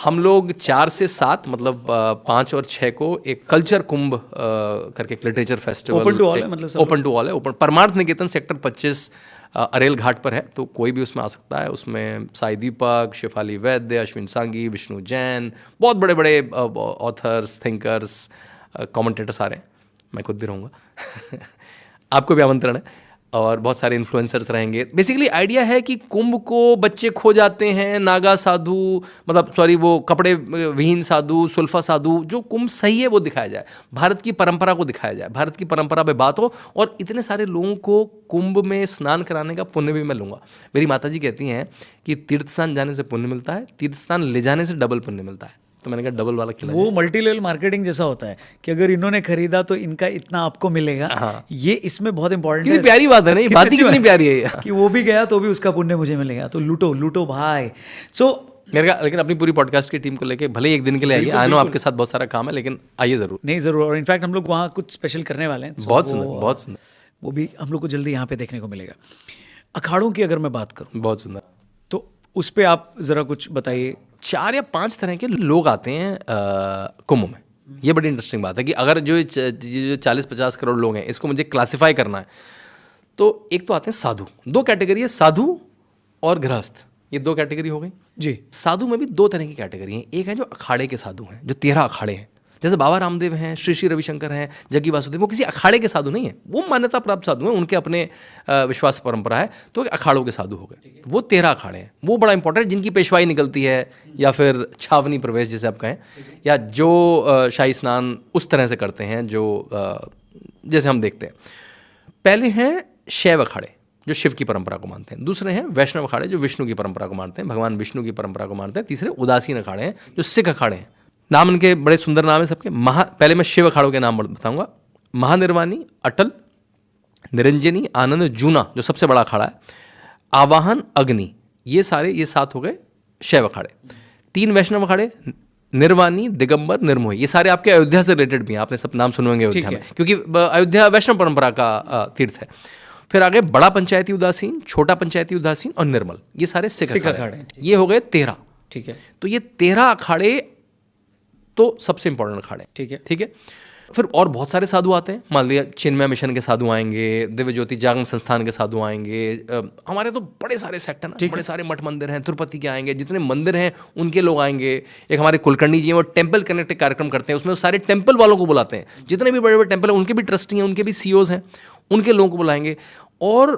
हम लोग 4 से 7 मतलब 5 और 6 को एक कल्चर कुंभ करके एक literature festival open to all है, मतलब सब ओपन टू ऑल है। Open Parmarth Niketan sector 25 aryl घाट पर है, तो कोई भी उसमें आ सकता है। उसमें साई दीपक, शेफाली वैद्य, अश्विन सांगी, विष्णु जैन, बहुत बड़े बड़े ऑथर्स, थिंकर्स, कमेंटेटर्स आ रहे हैं। मैं खुद भी रहूँगा आपको भी आमंत्रण है, और बहुत सारे इन्फ्लुएंसर्स रहेंगे। बेसिकली आइडिया है कि कुंभ को बच्चे खो जाते हैं, नागा साधु, मतलब सॉरी वो कपड़े विहीन साधु, सुल्फा साधु, जो कुंभ सही है वो दिखाया जाए, भारत की परंपरा को दिखाया जाए, भारत की परंपरा पे बात हो, और इतने सारे लोगों को कुंभ में स्नान कराने का पुण्य भी मैं लूँगा। मेरी माता जी कहती हैं कि तीर्थ स्थान जाने से पुण्य मिलता है, तीर्थ स्थान ले जाने से डबल पुण्य मिलता है। तो मैंने कहा डबल वाला खिला। वो मल्टी लेवल मार्केटिंग जैसा होता है कि अगर इन्होंने खरीदा तो इनका इतना आपको मिलेगा। हाँ। ये इसमें बहुत इंपॉर्टेंट कितनी प्यारी बात है ना, ये बात ही कितनी प्यारी है ये। कि वो भी गया तो भी उसका पुण्य मुझे मिलेगा, तो लूटो लूटो भाई। सो मेरे का लेकिन अपनी पूरी पॉडकास्ट की टीम को लेके भले ही एक दिन के लिए आइए, आई नो आपके साथ बहुत सारा काम है, लेकिन आइए जरूर। नहीं ज़रूर, और इनफैक्ट हम लोग वहाँ कुछ स्पेशल करने वाले हैं। बहुत सुंदर, बहुत सुंदर। वो भी हम लोग को जल्दी यहाँ पे देखने को मिलेगा। अखाड़ों की अगर मैं बात करूँ बहुत सुंदर। तो उस पर आप ज़रा कुछ बताइए। 4 या 5 तरह के लोग आते हैं कुंभ में। ये बड़ी इंटरेस्टिंग बात है कि अगर जो 40-50 करोड़ लोग हैं, इसको मुझे क्लासिफाई करना है, तो एक तो आते हैं साधु। 2 कैटेगरी है, साधु और गृहस्थ, ये 2 कैटेगरी हो गई जी। साधु में भी 2 तरह की कैटेगरी हैं। एक है जो अखाड़े के साधु हैं, जो 13 अखाड़े हैं, जैसे बाबा रामदेव हैं, श्री श्री रविशंकर हैं, जग्गी वासुदेव, वो किसी अखाड़े के साधु नहीं है, वो मान्यता प्राप्त साधु हैं, उनके अपने विश्वास परंपरा है, तो अखाड़ों के साधु हो गए। वो 13 अखाड़े हैं, वो बड़ा इंपॉर्टेंट है, जिनकी पेशवाई निकलती है, या फिर छावनी प्रवेश जैसे आप कहें, या जो शाही स्नान उस तरह से करते हैं जो जैसे हम देखते हैं। पहले हैं शैव अखाड़े, जो शिव की परंपरा को मानते हैं। दूसरे हैं वैष्णव अखाड़े, जो विष्णु की परंपरा को मानते हैं, भगवान विष्णु की परंपरा को मानते हैं। तीसरे उदासीन अखाड़े हैं, जो सिख अखाड़े हैं। नाम इनके बड़े सुंदर नाम है सबके। पहले मैं शिव अखाड़ों के नाम बताऊंगा। महानिर्वाणी, अटल, निरंजनी, आनंद, जूना जो सबसे बड़ा अखाड़ा है, आवाहन, अग्नि, ये 7 हो गए शैव अखाड़े। 3 वैष्णव अखाड़े, निर्वाणी, दिगंबर, निर्मोही, ये सारे आपके अयोध्या से रिलेटेड भी हैं, आपने सब नाम सुने होंगे अयोध्या में, क्योंकि अयोध्या वैष्णव परंपरा का तीर्थ है। फिर आगे बड़ा पंचायती उदासीन, छोटा पंचायती उदासीन और निर्मल, ये सारे सिख अखाड़े। ये हो गए 13। ठीक है। तो ये 13 अखाड़े तो सबसे इंपॉर्टेंट अखाड़े। ठीक है। ठीक है। फिर और बहुत सारे साधु आते हैं, मान लिया चिन्मय मिशन के साधु आएंगे, दिव्य ज्योति जागरण संस्थान के साधु आएंगे, हमारे तो बड़े सारे सेक्ट हैं ना, बड़े सारे मठ मंदिर हैं, तिरुपति के आएंगे, जितने मंदिर हैं उनके लोग आएंगे। एक हमारे कुलकर्णी जी हैं, वो टेम्पल कनेक्ट कार्यक्रम करते हैं, उसमें वो सारे टेम्पल वालों को बुलाते हैं, जितने भी बड़े बड़े टेम्पल हैं उनके भी ट्रस्टी हैं, उनके भी सीईओज हैं, उनके लोगों को बुलाएंगे। और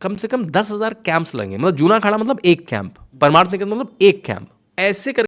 कम से कम 10,000 कैंप्स लगेंगे, मतलब जूना अखाड़ा मतलब एक कैंप, परमार्थ निकेतन मतलब एक कैंप, ऐसे